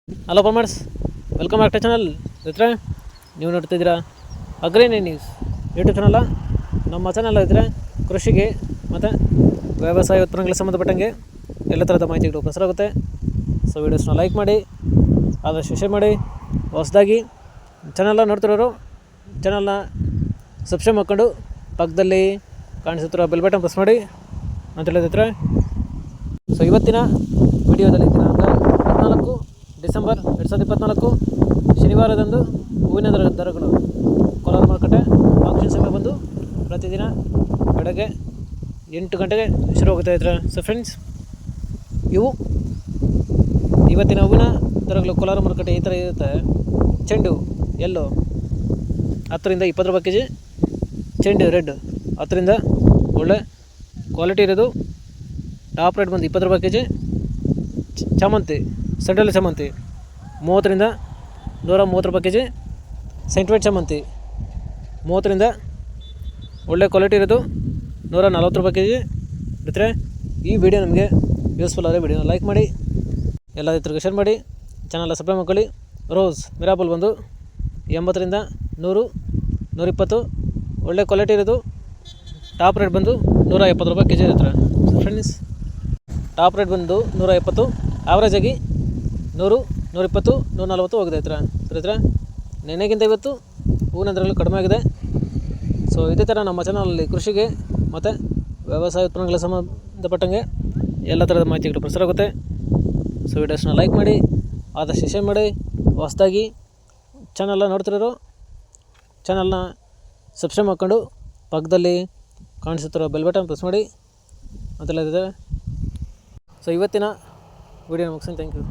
Hello farmers, welcome back to channel. ಇದ್ರೆ ನೀವು ನೋಡ್ತಿದ್ದೀರಾ ಅಗ್ರಿ ನ್ಯೂಸ್ ಯೂಟ್ಯೂಬ್ ಚಾನಲ್ಲ. ನಮ್ಮ ಚಾನಲ್ ಇದ್ದರೆ ಕೃಷಿಗೆ ಮತ್ತು ವ್ಯವಸಾಯ ಉತ್ಪನ್ನಗಳಿಗೆ ಸಂಬಂಧಪಟ್ಟಂಗೆ ಎಲ್ಲ ಥರದ ಮಾಹಿತಿಗಳು ಪ್ರಸಾರಾಗುತ್ತೆ. ಸೊ ವೀಡಿಯೋಸ್ನ ಲೈಕ್ ಮಾಡಿ, ಆದಷ್ಟು ಶೇರ್ ಮಾಡಿ. ಹೊಸದಾಗಿ ಚಾನಲ್ನ ನೋಡ್ತಿರೋರು ಚಾನಲ್ನ ಸಬ್ಸ್ಕ್ರೈಬ್ ಮಾಡ್ಕೊಂಡು ಪಕ್ಕದಲ್ಲಿ ಕಾಣಿಸುತ್ತಿರೋ ಬೆಲ್ ಬಟನ್ ಪ್ರೆಸ್ ಮಾಡಿ ಅಂತ ಹೇಳಿದ್ರೆ. ಸೊ ಇವತ್ತಿನ ವಿಡಿಯೋದಲ್ಲಿ ದಿನಾಂಕ 14 ಡಿಸೆಂಬರ್ 2024 ಶನಿವಾರದಂದು ಹೂವಿನ ದರಗಳು ಕೋಲಾರ ಮಾರುಕಟ್ಟೆ ಆಕ್ಷನ್ ಸಮಯ ಬಂದು ಪ್ರತಿದಿನ ಬೆಳಗ್ಗೆ 8 ಗಂಟೆಗೆ ಶುರು ಹೋಗ್ತಾ ಇದ್ದಾರೆ. ಸೊ ಫ್ರೆಂಡ್ಸ್, ಇವತ್ತಿನ ಹೂವಿನ ದರಗಳು ಕೋಲಾರ ಮಾರುಕಟ್ಟೆ ಈ ಥರ ಇರುತ್ತೆ. ಚೆಂಡು ಎಲ್ಲೋ 10 ರಿಂದ 20 ರೂಪಾಯಿ ಕೆಜಿ, ಚೆಂಡು ರೆಡ್ 10 ರಿಂದ ಒಳ್ಳೆ ಕ್ವಾಲಿಟಿ ಇರೋದು ಟಾಪ್ ರೇಟ್ ಬಂದು 20 ರೂಪಾಯಿ ಕೆಜಿ. ಚಾಮಂತಿ ಸೆಂಟ್ರಲ್ ಚಾಮಂತಿ 30 ರಿಂದ 130 ರೂಪಾಯಿ ಕೆಜಿ. ಸೆಂಟ್ವೇಟ್ ಚಾಮಂತಿ 30 ರಿಂದ ಒಳ್ಳೆ ಕ್ವಾಲಿಟಿ ಇರೋದು 140 ರೂಪಾಯಿ ಕೆಜಿ. ಬಿಟ್ಟರೆ ಈ ವಿಡಿಯೋ ನಿಮಗೆ ಯೂಸ್ಫುಲ್ ಆದರೆ ವಿಡಿಯೋನ ಲೈಕ್ ಮಾಡಿ, ಎಲ್ಲ ರೈತರಿಗೆ ಶೇರ್ ಮಾಡಿ, ಚಾನಲ್ನ ಸಬ್ಸ್ಕ್ರೈಬ್ ಮಾಡ್ಕೊಳ್ಳಿ. ರೋಸ್ ಮಿರಾಬಲ್ ಬಂದು 80 ರಿಂದ 100, 120 ಒಳ್ಳೆ ಕ್ವಾಲಿಟಿ ಇರೋದು ಟಾಪ್ ರೇಟ್ ಬಂದು 170 ರೂಪಾಯಿ ಕೆಜಿ ಇರುತ್ತೆ. ಫ್ರೆಂಡ್ಸ್, ಟಾಪ್ ರೇಟ್ ಬಂದು 170, ಆವ್ರೇಜ್ ಆಗಿ 100, 120, 140 ಹೋಗಿದೆ ರೈತರ. ನೆನೆಗಿಂತ ಇವತ್ತು ಹೂವಿನ ದರಗಳು ಕಡಿಮೆ ಆಗಿದೆ. ಸೊ ಇದೇ ಥರ ನಮ್ಮ ಚಾನಲಲ್ಲಿ ಕೃಷಿಗೆ ಮತ್ತು ವ್ಯವಸಾಯ ಉತ್ಪನ್ನಗಳಿಗೆ ಸಂಬಂಧಪಟ್ಟಂಗೆ ಎಲ್ಲ ಥರದ ಮಾಹಿತಿಗಳು ಪ್ರಸಾರ ಆಗುತ್ತೆ. ಸೊ ವಿಡಿಯೋಸ್ನ ಲೈಕ್ ಮಾಡಿ, ಆದಷ್ಟು ಶೇರ್ ಮಾಡಿ. ಹೊಸದಾಗಿ ಚಾನಲ್ನ ನೋಡ್ತಿರೋರು ಚಾನಲ್ನ ಸಬ್ಸ್ಕ್ರೈಬ್ ಮಾಡ್ಕೊಂಡು ಪಕ್ಕದಲ್ಲಿ ಕಾಣಿಸುತ್ತಿರೋ ಬೆಲ್ ಬಟನ್ ಪ್ರೆಸ್ ಮಾಡಿ ಅಂತ ಹೇಳಿದ್ದಾರೆ. ಸೊ ಇವತ್ತಿನ ವಿಡಿಯೋ ಮುಗಿಸ್ತೀನಿ. Thank you.